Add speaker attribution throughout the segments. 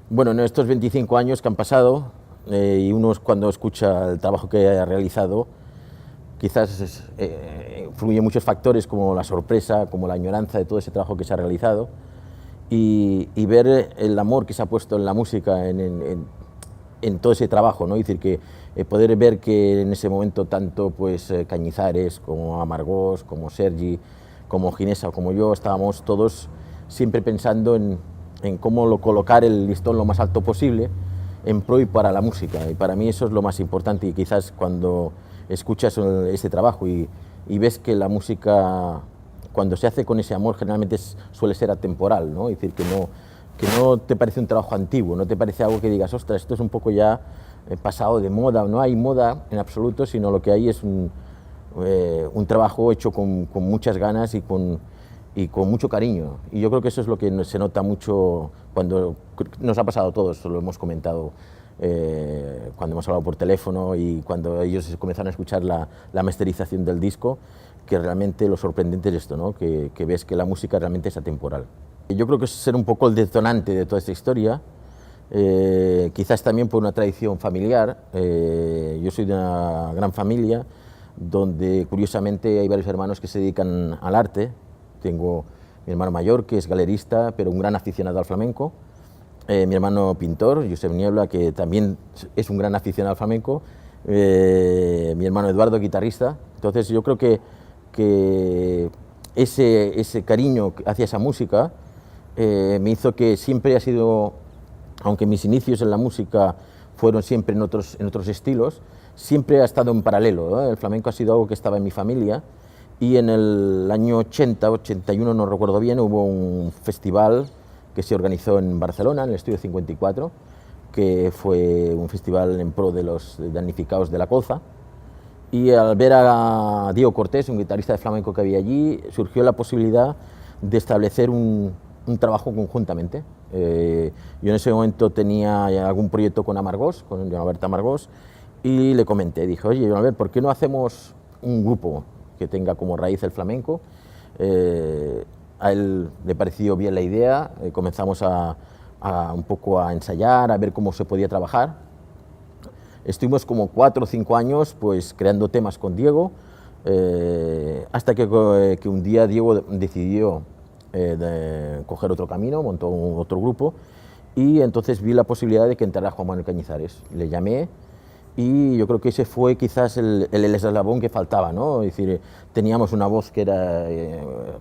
Speaker 1: Bueno, en estos 25 años que han pasado, y uno cuando escucha el trabajo que ha realizado, quizás influyen muchos factores como la sorpresa, como la añoranza de todo ese trabajo que se ha realizado, y ver el amor que se ha puesto en la música, en todo ese trabajo, ¿no? Es decir, que poder ver que en ese momento tanto pues, Cañizares, como Amargós, como Sergi, como Ginesa, como yo, estábamos todos siempre pensando en cómo colocar el listón lo más alto posible en pro y para la música. Y para mí eso es lo más importante, y quizás cuando escuchas ese trabajo y ves que la música, cuando se hace con ese amor, generalmente suele ser atemporal, ¿no? Es decir, que no te parece un trabajo antiguo, no te parece algo que digas, ostras, esto es un poco ya pasado de moda. No hay moda en absoluto, sino lo que hay es un trabajo hecho con muchas ganas y con mucho cariño. Y yo creo que eso es lo que se nota mucho cuando nos ha pasado a todos, lo hemos comentado cuando hemos hablado por teléfono y cuando ellos comenzaron a escuchar la masterización del disco, que realmente lo sorprendente es esto, ¿no? Que ves que la música realmente es atemporal. Yo creo que es ser un poco el detonante de toda esta historia, quizás también por una tradición familiar. Yo soy de una gran familia donde curiosamente hay varios hermanos que se dedican al arte. Tengo mi hermano mayor, que es galerista, pero un gran aficionado al flamenco. Mi hermano pintor, Josep Niebla, que también es un gran aficionado al flamenco. Mi hermano Eduardo, guitarrista. Entonces yo creo que ese cariño hacia esa música me hizo que siempre ha sido, aunque mis inicios en la música fueron siempre en otros estilos, siempre ha estado en paralelo, ¿no? El flamenco ha sido algo que estaba en mi familia. Y en el año 80, 81, no recuerdo bien, hubo un festival que se organizó en Barcelona, en el Estudio 54, que fue un festival en pro de los damnificados de la colza. Y al ver a Diego Cortés, un guitarrista de flamenco que había allí, surgió la posibilidad de establecer un trabajo conjuntamente. Yo en ese momento tenía algún proyecto con Amargós, con Joan Albert Amargós, y le comenté, dije, oye, Joan Albert, ¿por qué no hacemos un grupo que tenga como raíz el flamenco? A él le pareció bien la idea, comenzamos un poco a ensayar, a ver cómo se podía trabajar. Estuvimos como 4 o 5 años pues, creando temas con Diego, hasta que un día Diego decidió coger otro camino, montó otro grupo, y entonces vi la posibilidad de que entrara Juan Manuel Cañizares. Le llamé, y yo creo que ese fue quizás el eslabón que faltaba, ¿no? Es decir, teníamos una voz que era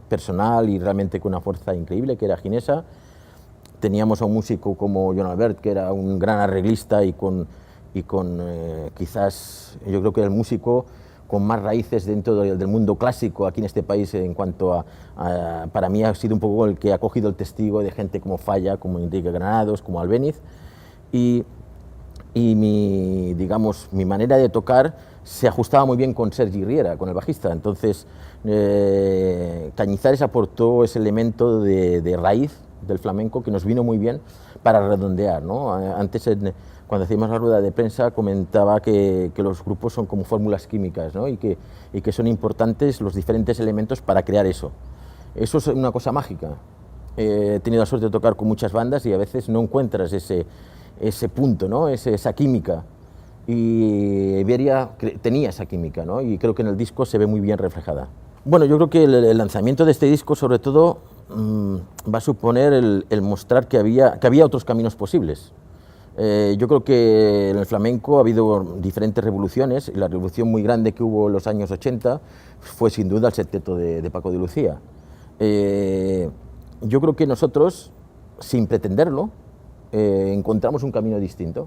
Speaker 1: personal y realmente con una fuerza increíble, que era Ginesa. Teníamos a un músico como Joan Albert, que era un gran arreglista y con quizás, yo creo que el músico con más raíces dentro del mundo clásico aquí en este país, en cuanto para mí ha sido un poco el que ha cogido el testigo de gente como Falla, como Enrique Granados, como Albéniz, y digamos, mi manera de tocar se ajustaba muy bien con Sergi Riera, con el bajista. Entonces Cañizares aportó ese elemento de raíz del flamenco que nos vino muy bien para redondear, ¿no? Antes, cuando hacíamos la rueda de prensa, comentaba que los grupos son como fórmulas químicas, ¿no? y que son importantes los diferentes elementos para crear eso. Eso es una cosa mágica. He tenido la suerte de tocar con muchas bandas y a veces no encuentras ese punto, ¿no? esa química. Y Iberia tenía esa química, ¿no? Y creo que en el disco se ve muy bien reflejada. Bueno, yo creo que el lanzamiento de este disco, sobre todo, va a suponer el mostrar que había otros caminos posibles. Yo creo que en el flamenco ha habido diferentes revoluciones, y la revolución muy grande que hubo en los años 80 fue sin duda el septeto de Paco de Lucía. Yo creo que nosotros, sin pretenderlo, encontramos un camino distinto.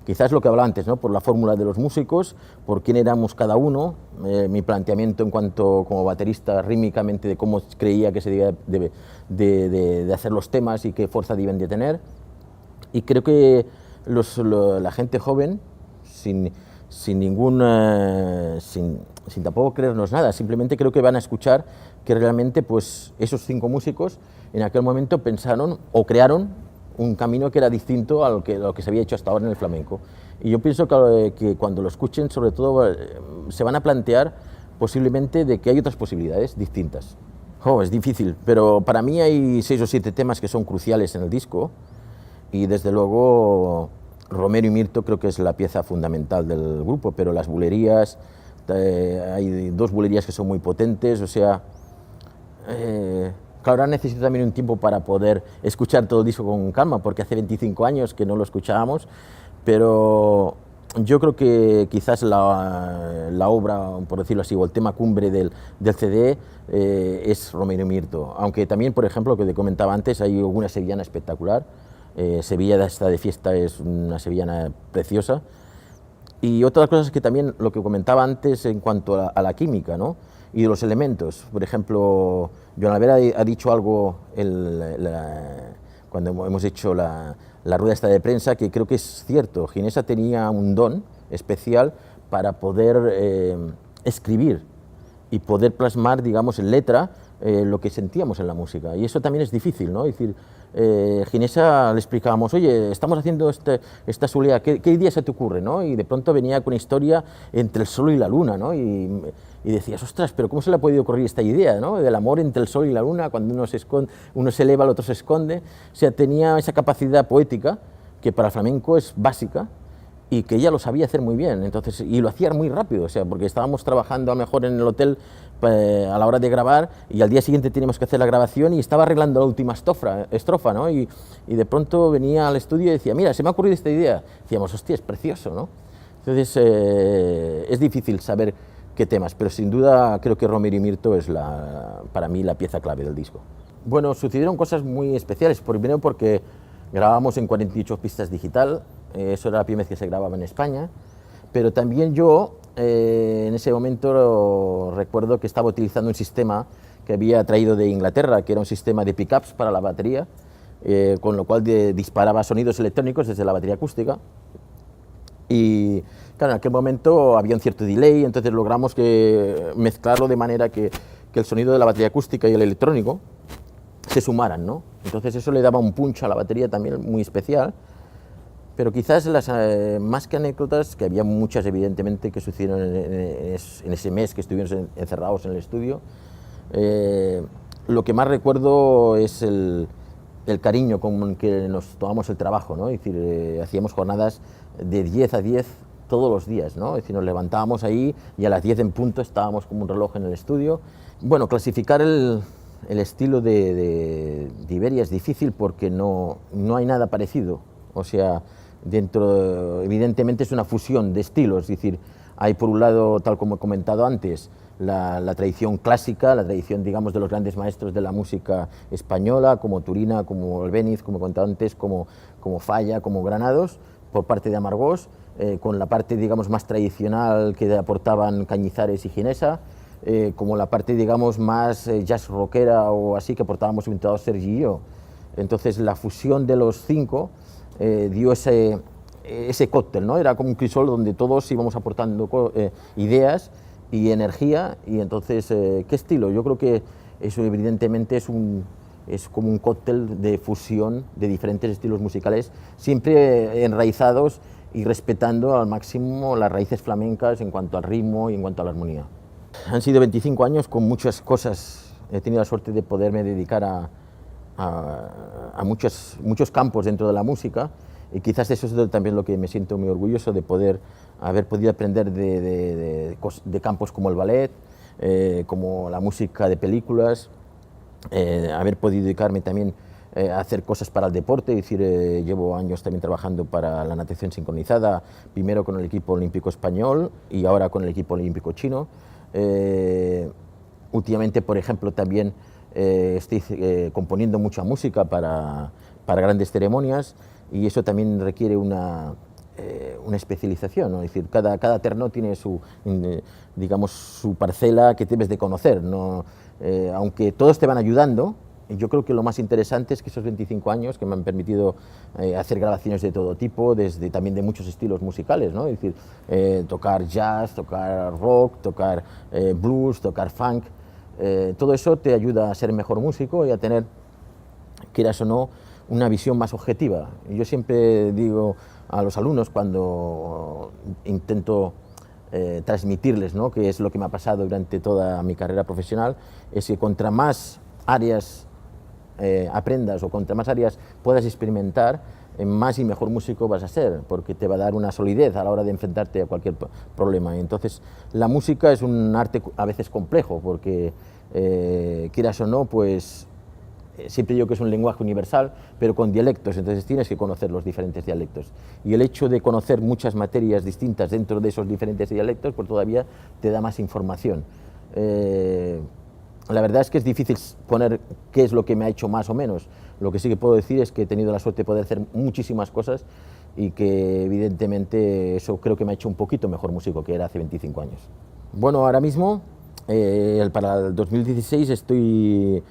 Speaker 1: Quizás lo que hablaba antes, ¿no? Por la fórmula de los músicos, por quién éramos cada uno, mi planteamiento en cuanto como baterista rítmicamente de cómo creía que se debía de hacer los temas y qué fuerza deben de tener. Y creo que la gente joven, sin tampoco creernos nada, simplemente creo que van a escuchar que realmente pues, esos 5 músicos en aquel momento pensaron o crearon un camino que era distinto a lo que se había hecho hasta ahora en el flamenco. Y yo pienso que cuando lo escuchen, sobre todo, se van a plantear posiblemente de que hay otras posibilidades distintas. Es difícil, pero para mí hay 6 o 7 temas que son cruciales en el disco, y desde luego Romero y Mirto creo que es la pieza fundamental del grupo, pero las bulerías, hay dos bulerías que son muy potentes, o sea, claro, ahora necesito también un tiempo para poder escuchar todo el disco con calma, porque hace 25 años que no lo escuchábamos, pero yo creo que quizás la obra, por decirlo así, o el tema cumbre del CD es Romero y Mirto, aunque también, por ejemplo, lo que te comentaba antes, hay una sevillana espectacular. Sevilla esta de fiesta es una sevillana preciosa. Y otra cosa es que también lo que comentaba antes en cuanto a la química, ¿no? Y de los elementos. Por ejemplo, Joan Albert ha dicho algo cuando hemos hecho la rueda esta de prensa, que creo que es cierto. Ginesa tenía un don especial para poder escribir y poder plasmar, digamos, en letra lo que sentíamos en la música. Y eso también es difícil, ¿no? Es decir, Ginesa le explicábamos, oye, estamos haciendo esta solea, ¿qué idea se te ocurre? ¿No? Y de pronto venía con una historia entre el sol y la luna, ¿no? Y decías, ostras, pero ¿cómo se le ha podido ocurrir esta idea, ¿no? Del amor entre el sol y la luna, cuando uno se eleva, el otro se esconde. O sea, tenía esa capacidad poética que para el flamenco es básica, y que ella lo sabía hacer muy bien, entonces, y lo hacía muy rápido, o sea, porque estábamos trabajando a lo mejor en el hotel a la hora de grabar, y al día siguiente teníamos que hacer la grabación y estaba arreglando la última estrofa, ¿no? Y de pronto venía al estudio y decía, mira, se me ha ocurrido esta idea. Decíamos, hostia, es precioso, ¿no? Entonces, es difícil saber qué temas, pero sin duda creo que Romero y Mirto es para mí la pieza clave del disco. Bueno, sucedieron cosas muy especiales, primero porque grabábamos en 48 pistas digital, eso era la primera vez que se grababa en España, pero también yo en ese momento recuerdo que estaba utilizando un sistema que había traído de Inglaterra, que era un sistema de pickups para la batería, con lo cual disparaba sonidos electrónicos desde la batería acústica. Y claro, en aquel momento había un cierto delay, entonces logramos mezclarlo de manera que el sonido de la batería acústica y el electrónico se sumaran, ¿no? Entonces eso le daba un punch a la batería también muy especial. Pero quizás más que anécdotas, que había muchas evidentemente que sucedieron en ese mes que estuvimos encerrados en el estudio, lo que más recuerdo es el cariño con que nos tomamos el trabajo, ¿no? Es decir, hacíamos jornadas de 10 a 10 todos los días, ¿no? Es decir, nos levantábamos ahí y a las 10 en punto estábamos como un reloj en el estudio. Bueno, clasificar el estilo de Iberia es difícil porque no hay nada parecido, o sea, evidentemente es una fusión de estilos, es decir, hay por un lado, tal como he comentado antes, la tradición clásica, la tradición, digamos, de los grandes maestros de la música española, como Turina, como Albéniz, como he contado antes, como Falla, como Granados, por parte de Amargós, con la parte, digamos, más tradicional que aportaban Cañizares y Ginesa, como la parte, digamos, más jazz rockera o así que aportábamos invitados Sergi y yo. Entonces, la fusión de los cinco dio ese cóctel, ¿no? Era como un crisol donde todos íbamos aportando ideas y energía, y entonces, ¿qué estilo? Yo creo que eso evidentemente es como un cóctel de fusión de diferentes estilos musicales, siempre enraizados y respetando al máximo las raíces flamencas en cuanto al ritmo y en cuanto a la armonía. Han sido 25 años con muchas cosas, he tenido la suerte de poderme dedicar a muchos campos dentro de la música, y quizás eso es también lo que me siento muy orgulloso, de haber podido aprender de campos como el ballet, como la música de películas, haber podido dedicarme también a hacer cosas para el deporte, es decir, llevo años también trabajando para la natación sincronizada, primero con el equipo olímpico español y ahora con el equipo olímpico chino. Últimamente, por ejemplo, también estoy componiendo mucha música para grandes ceremonias, y eso también requiere una especialización, ¿no? Es decir, cada terno tiene digamos, su parcela que debes de conocer, ¿no? Aunque todos te van ayudando, yo creo que lo más interesante es que esos 25 años que me han permitido hacer grabaciones de todo tipo, también de muchos estilos musicales, ¿no? Es decir, tocar jazz, tocar rock, tocar blues, tocar funk, todo eso te ayuda a ser mejor músico y a tener, quieras o no, una visión más objetiva. Yo siempre digo a los alumnos, cuando intento transmitirles, ¿no?, qué es lo que me ha pasado durante toda mi carrera profesional, es que contra más áreas aprendas o contra más áreas puedas experimentar, más y mejor músico vas a ser, porque te va a dar una solidez a la hora de enfrentarte a cualquier problema. Entonces, la música es un arte a veces complejo, porque quieras o no, pues siempre digo que es un lenguaje universal, pero con dialectos, entonces tienes que conocer los diferentes dialectos. Y el hecho de conocer muchas materias distintas dentro de esos diferentes dialectos, pues todavía te da más información. La verdad es que es difícil poner qué es lo que me ha hecho más o menos. Lo que sí que puedo decir es que he tenido la suerte de poder hacer muchísimas cosas y que evidentemente eso creo que me ha hecho un poquito mejor músico que era hace 25 años. Bueno, ahora mismo, para el 2016 estoy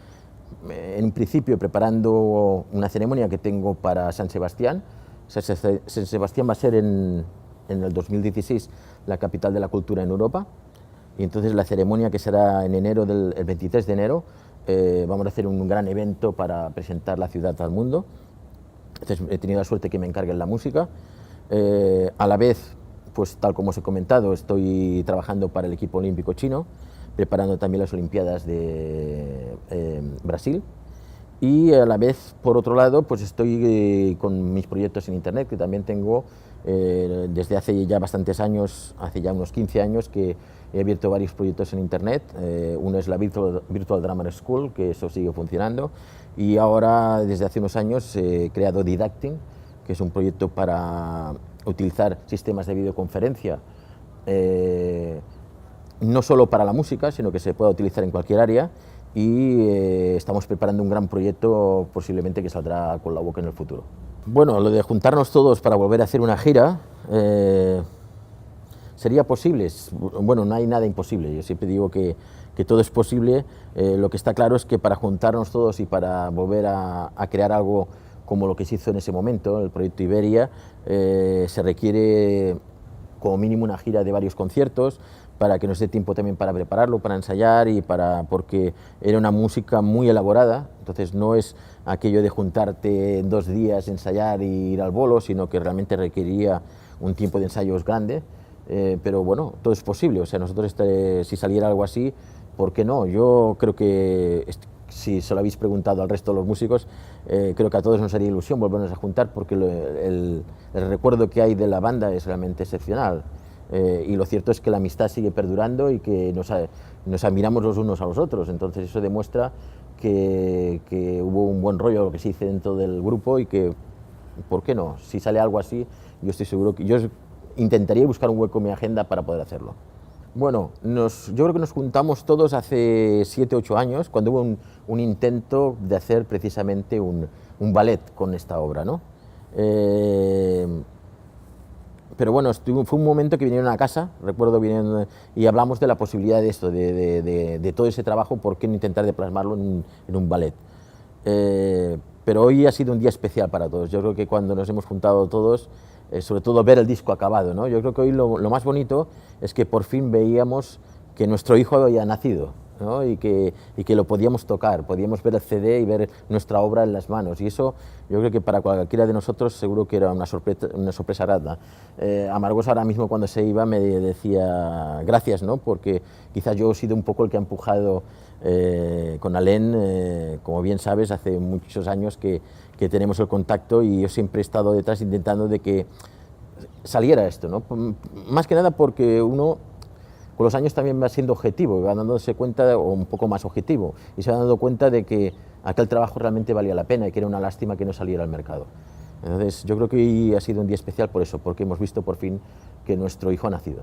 Speaker 1: en principio preparando una ceremonia que tengo para San Sebastián. San Sebastián va a ser en el 2016 la capital de la cultura en Europa. Y entonces la ceremonia, que será en enero, el 23 de enero, vamos a hacer un gran evento para presentar la ciudad al mundo. Entonces he tenido la suerte que me encarguen la música. A la vez, pues tal como os he comentado, estoy trabajando para el equipo olímpico chino, preparando también las Olimpiadas de Brasil. Y a la vez, por otro lado, pues estoy con mis proyectos en Internet, que también tengo desde hace ya bastantes años, hace ya unos 15 años, que he abierto varios proyectos en Internet. Uno es la Virtual Drummer School, que eso sigue funcionando. Y ahora, desde hace unos años, he creado Didacting, que es un proyecto para utilizar sistemas de videoconferencia, no solo para la música, sino que se pueda utilizar en cualquier área. Y estamos preparando un gran proyecto, posiblemente que saldrá con la boca en el futuro. Bueno, lo de juntarnos todos para volver a hacer una gira, ¿sería posible? Bueno, no hay nada imposible, yo siempre digo que todo es posible. Lo que está claro es que para juntarnos todos y para volver a crear algo como lo que se hizo en ese momento, el proyecto Iberia, se requiere como mínimo una gira de varios conciertos, para que nos dé tiempo también para prepararlo, para ensayar y porque era una música muy elaborada, entonces no es aquello de juntarte en 2 días, ensayar y ir al bolo, sino que realmente requería un tiempo de ensayos grande, pero bueno, todo es posible. O sea, nosotros si saliera algo así, ¿por qué no? Yo creo que si se lo habéis preguntado al resto de los músicos, creo que a todos nos haría ilusión volvernos a juntar, porque el recuerdo que hay de la banda es realmente excepcional. Y lo cierto es que la amistad sigue perdurando y que nos admiramos los unos a los otros. Entonces eso demuestra que hubo un buen rollo, lo que se dice, dentro del grupo, y que, ¿por qué no? Si sale algo así, yo estoy seguro que yo intentaría buscar un hueco en mi agenda para poder hacerlo. Bueno, yo creo que nos juntamos todos hace 7 o 8 años, cuando hubo un intento de hacer precisamente un ballet con esta obra, ¿no? Pero bueno, fue un momento que vinieron a casa, recuerdo, y hablamos de la posibilidad de esto, de todo ese trabajo, por qué no intentar de plasmarlo en un ballet. Pero hoy ha sido un día especial para todos. Yo creo que cuando nos hemos juntado todos, sobre todo ver el disco acabado, ¿no? Yo creo que hoy lo más bonito es que por fin veíamos que nuestro hijo había nacido, ¿no? y que lo podíamos tocar, podíamos ver el CD y ver nuestra obra en las manos, y eso yo creo que para cualquiera de nosotros seguro que era una sorpresa grata. Amargós ahora mismo, cuando se iba, me decía gracias, ¿no? Porque quizás yo he sido un poco el que ha empujado con Alain, como bien sabes, hace muchos años que tenemos el contacto, y yo siempre he estado detrás intentando de que saliera esto, ¿no? Más que nada porque uno con los años también va siendo objetivo, va dándose cuenta, o un poco más objetivo, y se va dando cuenta de que aquel trabajo realmente valía la pena y que era una lástima que no saliera al mercado. Entonces yo creo que hoy ha sido un día especial por eso, porque hemos visto por fin que nuestro hijo ha nacido.